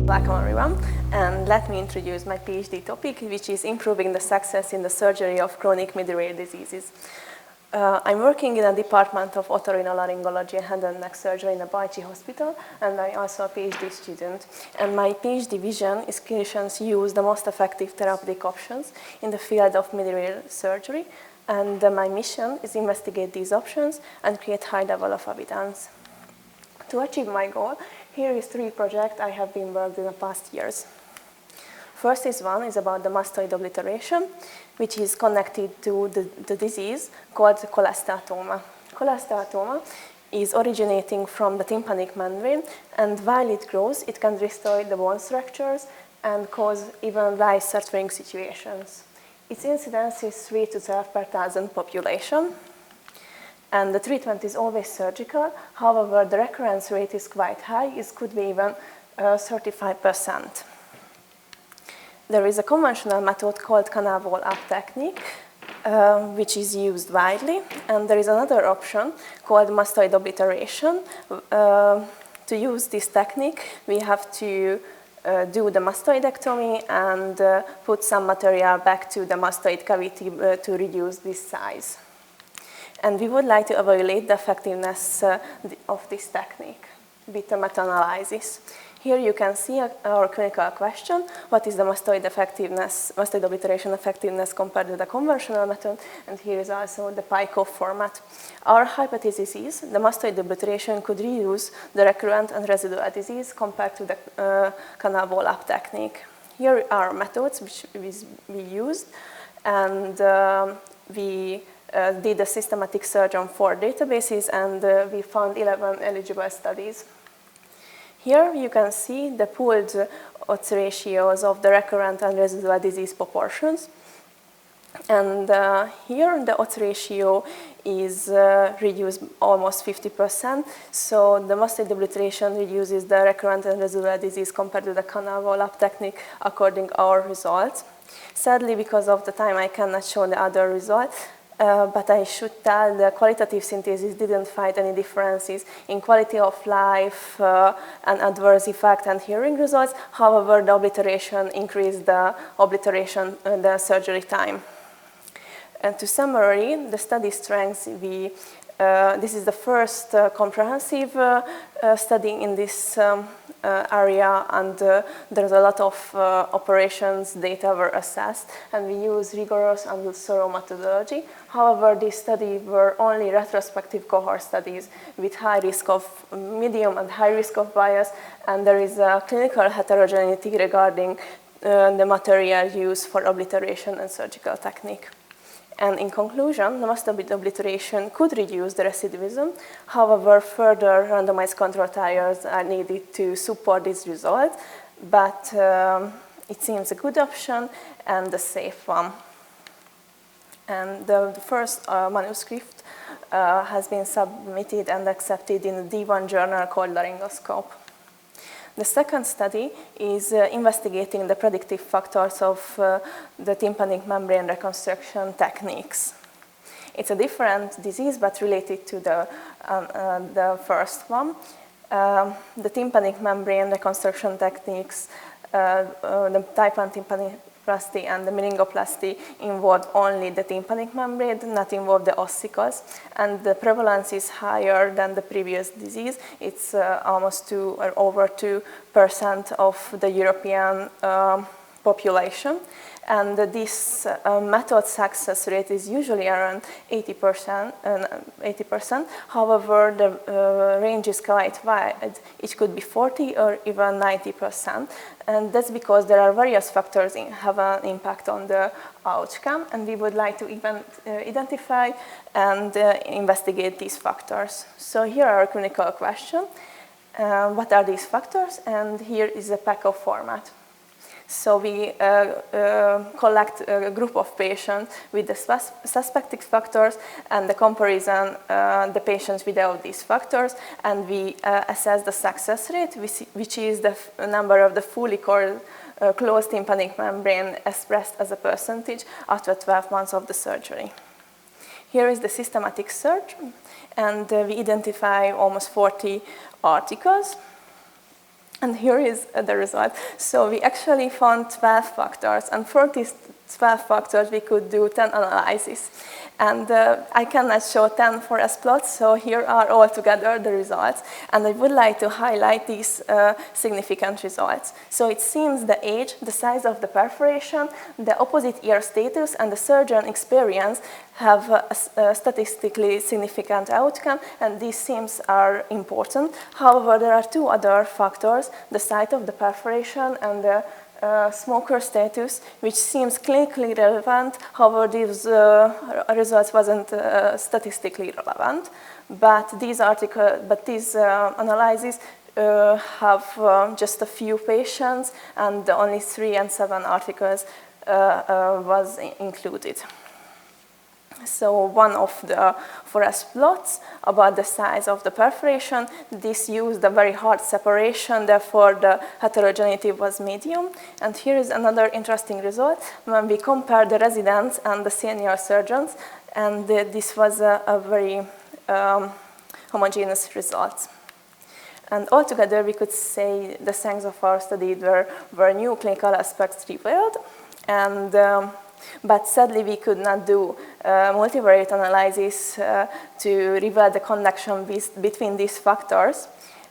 Welcome everyone, and let me introduce my PhD topic, which is improving the success in the surgery of chronic mid-ear diseases. I'm working in a department of otorhinolaryngology and head and neck surgery in the Bajcsy-Zsilinszky Hospital, and I'm also a PhD student. And my PhD vision is clinicians use the most effective therapeutic options in the field of mid-ear surgery, and my mission is investigate these options and create high level of evidence. To achieve my goal, here is 3 projects I have been worked in the past years. First one is about the mastoid obliteration, which is connected to the disease called cholesteatoma. Cholesteatoma is originating from the tympanic membrane, and while it grows, it can destroy the bone structures and cause even life-threatening situations. Its incidence is 3 to 12 per thousand population. And the treatment is always surgical. However, the recurrence rate is quite high. It could be even 35%. There is a conventional method called canal wall-up technique, which is used widely. And there is another option called mastoid obliteration. To use this technique, we have to do the mastoidectomy and put some material back to the mastoid cavity to reduce this size. And we would like to evaluate the effectiveness of this technique with a meta-analysis. Here you can see our clinical question: what is the mastoid obliteration effectiveness compared to the conventional method? And here is also the PICO format. Our hypothesis is the mastoid obliteration could reduce the recurrent and residual disease compared to the canal wall-up technique. Here are methods which we used, and we did a systematic search on 4 databases, and we found 11 eligible studies. Here you can see the pooled odds ratios of the recurrent and residual disease proportions. And here the odds ratio is reduced almost 50%. So the mastoid obliteration reduces the recurrent and residual disease compared to the canal wall-up technique according to our results. Sadly, because of the time, I cannot show the other results. But I should tell the qualitative synthesis didn't find any differences in quality of life and adverse effect and hearing results. However, the obliteration increased the surgery time. And to summary, the study strengths, this is the first comprehensive study in this area, and there's a lot of operations data were assessed, and we use rigorous and thorough methodology. However, these studies were only retrospective cohort studies with high risk of medium and high risk of bias, and there is a clinical heterogeneity regarding the material used for obliteration and surgical technique. And in conclusion, the mastoid obliteration could reduce the recidivism. However, further randomized control trials are needed to support this result, but it seems a good option and a safe one. And the first manuscript has been submitted and accepted in a D1 journal called Laryngoscope. The second study is investigating the predictive factors of the tympanic membrane reconstruction techniques. It's a different disease, but related to the first one. The tympanic membrane reconstruction techniques, the type 1 tympanoplasty and the meningoplasty involve only the tympanic membrane, not involve the ossicles, and the prevalence is higher than the previous disease. It's almost over 2% of the European population, and this method success rate is usually around 80%. However, the range is quite wide. It could be 40 or even 90%, and that's because there are various factors have an impact on the outcome, and we would like to even identify and investigate these factors. So here are our clinical questions. What are these factors? And here is a PECO format. So we collect a group of patients with the suspected factors and the comparison the patients without these factors, and we assess the success rate, which is the number of the fully closed tympanic membrane expressed as a percentage after 12 months of the surgery. Here is the systematic search, and we identify almost 40 articles. And here is the result. So we actually found 12 factors, and for these 12 factors we could do 10 analyses. And I cannot show 10 forest plots, so here are all together the results. And I would like to highlight these significant results. So it seems the age, the size of the perforation, the opposite ear status, and the surgeon experience have a statistically significant outcome, and these seems are important. However, there are two other factors, the site of the perforation and the smoker status, which seems clinically relevant. However, these results wasn't statistically relevant. But these analyses have just a few patients, and only 3 and 7 articles was included. So one of the forest plots about the size of the perforation, this used a very hard separation, therefore the heterogeneity was medium. And here is another interesting result when we compare the residents and the senior surgeons, and this was a very homogeneous result. And altogether we could say the strengths of our study were new clinical aspects revealed, and but sadly, we could not do multivariate analysis to reveal the connection between these factors.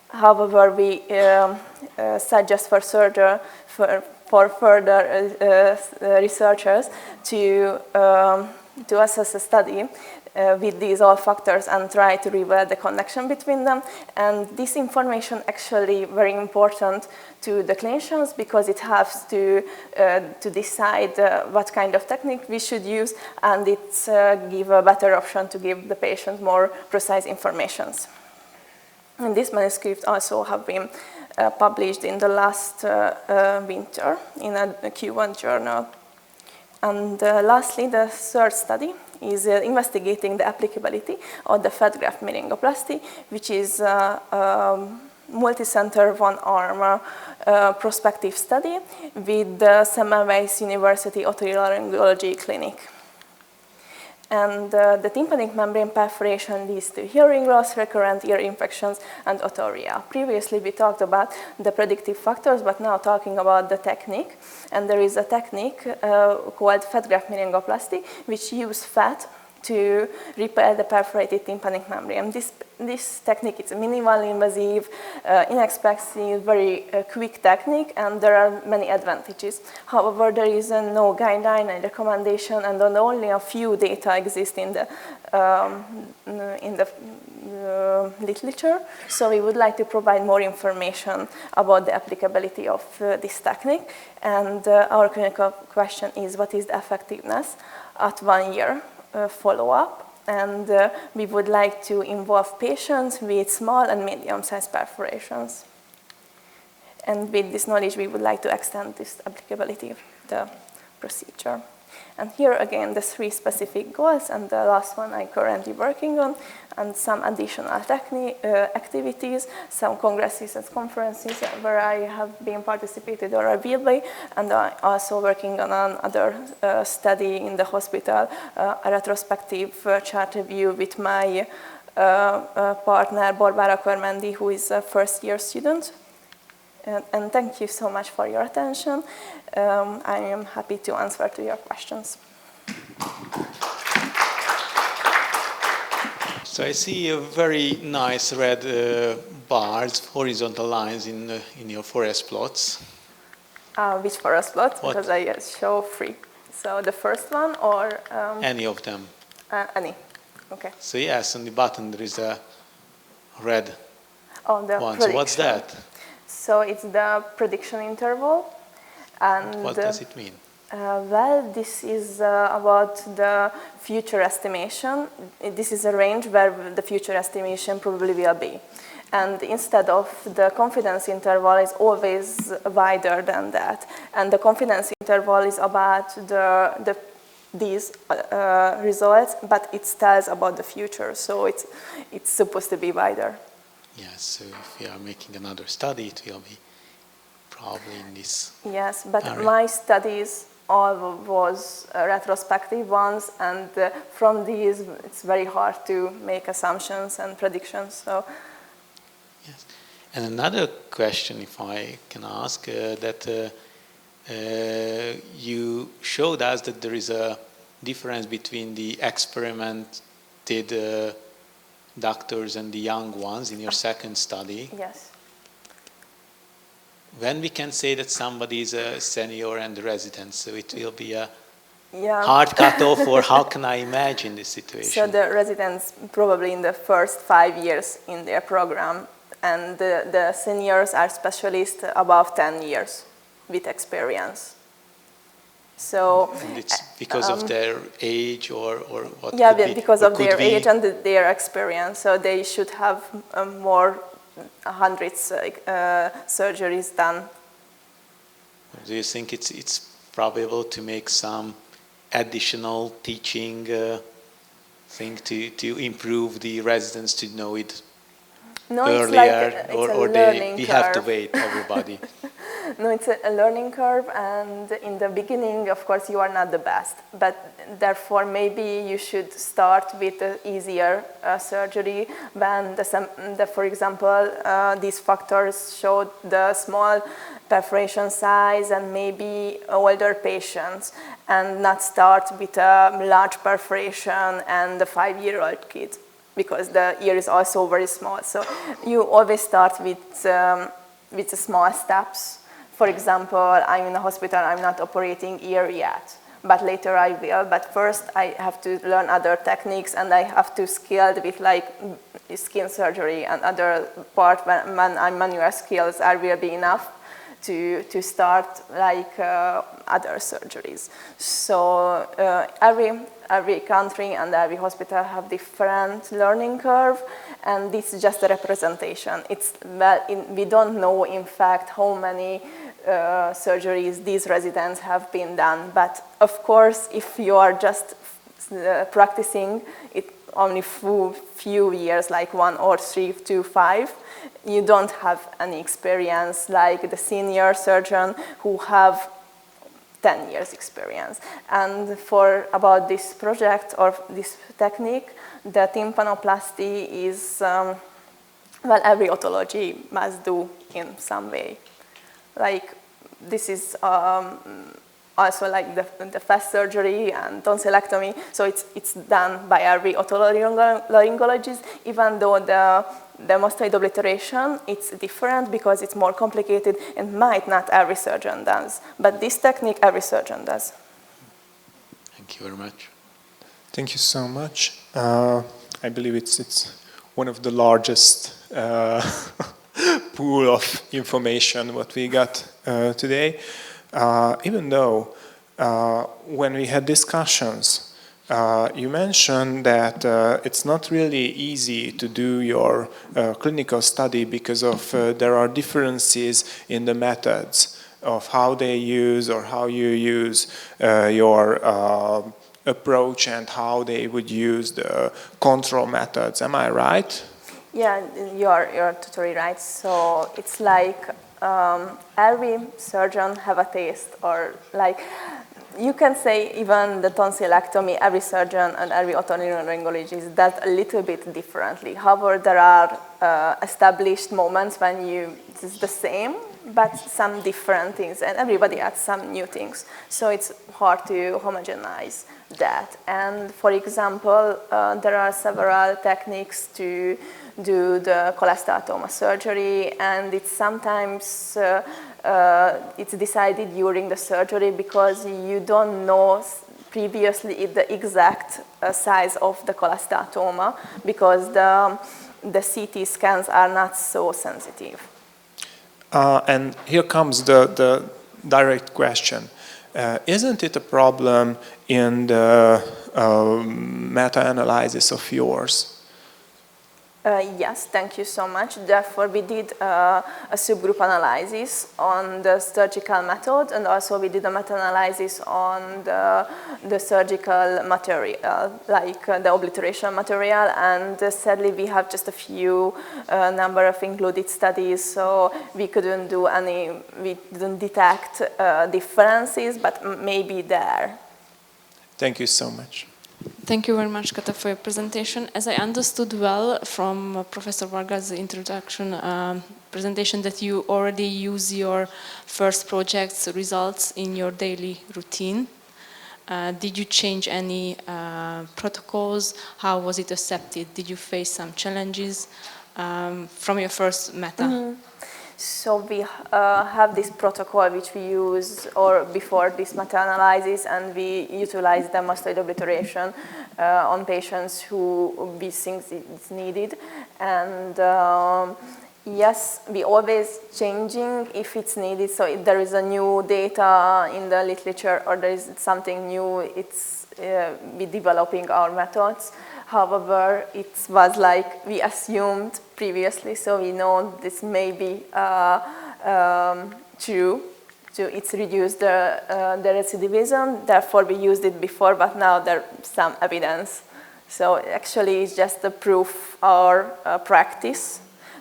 However, we suggest for further researchers to assess a study with these all factors and try to reveal the connection between them. And this information actually very important to the clinicians because it helps to decide what kind of technique we should use, and it's give a better option to give the patient more precise informations. And this manuscript also have been published in the last winter in a Q1 journal. And lastly, the third study is investigating the applicability of the fat graft meningeoplasty, which is a multi-center, one-arm prospective study with the Semmelweis University otolaryngology clinic. And the tympanic membrane perforation leads to hearing loss, recurrent ear infections, and otorrhea. Previously, we talked about the predictive factors, but now talking about the technique. And there is a technique called fat graft meningoplasty, which uses fat to repair the perforated tympanic membrane. This technique is minimally invasive, inexpensive, very quick technique, and there are many advantages. However, there is no guideline and recommendation, and only a few data exist in the literature. So we would like to provide more information about the applicability of this technique. And our clinical question is, what is the effectiveness at 1 year follow-up? And we would like to involve patients with small and medium-sized perforations. And with this knowledge, we would like to extend this applicability of the procedure. And here again, the 3 specific goals, and the last one I'm currently working on, and some additional activities, some congresses and conferences where I have been participated or I will be, and I'm also working on another study in the hospital, a retrospective chart review with my partner, Barbara Kormendi, who is a first-year student. And thank you so much for your attention. I am happy to answer to your questions. So I see a very nice red bars, horizontal lines in your forest plots. Which forest plots? What? Because I show 3. So the first one or? Any of them. Any. Okay. So yes, on the bottom there is a red one. So what's that? So it's the prediction interval. And what does it mean? Well, this is about the future estimation. This is a range where the future estimation probably will be. And instead of the confidence interval is always wider than that. And the confidence interval is about these results, but it tells about the future. So it's supposed to be wider. Yes, so if we are making another study, it will be probably in this Yes, but area. My studies all was retrospective ones, and from these it's very hard to make assumptions and predictions. So yes, And another question, if I can ask, that you showed us that there is a difference between the experimented doctors and the young ones in your second study. Yes. When we can say that somebody is a senior and a resident, so it will be a Yeah. hard cutoff, or how can I imagine this situation? So the residents probably in the first 5 years in their program, and the seniors are specialists above 10 years with experience. So and it's because of their age, or what? Yeah, could be, because or of could their be? age and their experience. So they should have more hundreds surgeries done. Do you think it's probable to make some additional teaching thing to improve the residents to know it No, earlier, it's or we have to wait, everybody? No, it's a learning curve, and in the beginning, of course, you are not the best, but therefore maybe you should start with the easier surgery. When for example, these factors showed the small perforation size and maybe older patients, and not start with a large perforation and the 5-year-old kid, because the ear is also very small. So you always start with the small steps. For example, I'm in a hospital, I'm not operating ear yet, but later I will. But first I have to learn other techniques, and I have to skilled with like skin surgery and other part. When I'm manual skills, I will be enough to start like other surgeries. So every country and every hospital have different learning curve, and this is just a representation. We don't know in fact how many surgeries these residents have been done, but of course if you are just practicing it only few years, like 1 or 3 to 5, you don't have any experience like the senior surgeon who have 10 years experience. And about this project or this technique, the tympanoplasty is, every otology must do in some way. Like this is also like the fast surgery and tonsillectomy, so it's done by every otolaryngologist, even though the mastoid obliteration, it's different because it's more complicated and might not every surgeon does. But this technique, every surgeon does. Thank you very much. Thank you so much. I believe it's one of the largest pool of information what we got today. Even though when we had discussions, you mentioned that it's not really easy to do your clinical study because of there are differences in the methods of how they use or how you use your approach and how they would use the control methods. Am I right? Yeah, you're totally right. So it's like every surgeon have a taste, or like you can say even the tonsillectomy, every surgeon and every otolaryngologist does a little bit differently. However, there are established moments when it's the same, but some different things, and everybody adds some new things. So it's hard to homogenize that. And for example, there are several techniques to do the cholesteatoma surgery, and it's sometimes it's decided during the surgery because you don't know previously the exact size of the cholesteatoma, because the CT scans are not so sensitive. And here comes the direct question. Isn't it a problem in the meta-analysis of yours? Yes, thank you so much. Therefore, we did a subgroup analysis on the surgical method, and also we did a meta-analysis on the surgical material, like the obliteration material. And sadly, we have just a few number of included studies, so we couldn't do we didn't detect differences, but maybe there. Thank you so much. Thank you very much, Kata, for your presentation. As I understood well from Professor Varga's introduction presentation, that you already use your first project's results in your daily routine. Did you change any protocols? How was it accepted? Did you face some challenges from your first meta? Mm-hmm. So we have this protocol which we use before this meta-analysis, and we utilize the mastoid obliteration on patients who we think it's needed. And yes, we always changing if it's needed. So if there is a new data in the literature or there is something new, it's we developing our methods. However, it was like we assumed previously, so we know this may be true. It's reduced the recidivism, therefore we used it before, but now there's some evidence. So actually it's just a proof or practice.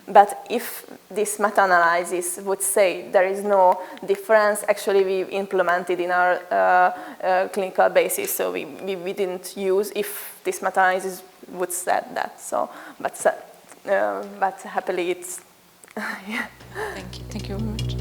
But if this meta-analysis would say there is no difference, actually we implemented in our clinical basis, so we didn't use if this meta-analysis would say that. So, but happily it's. Yeah. Thank you very much.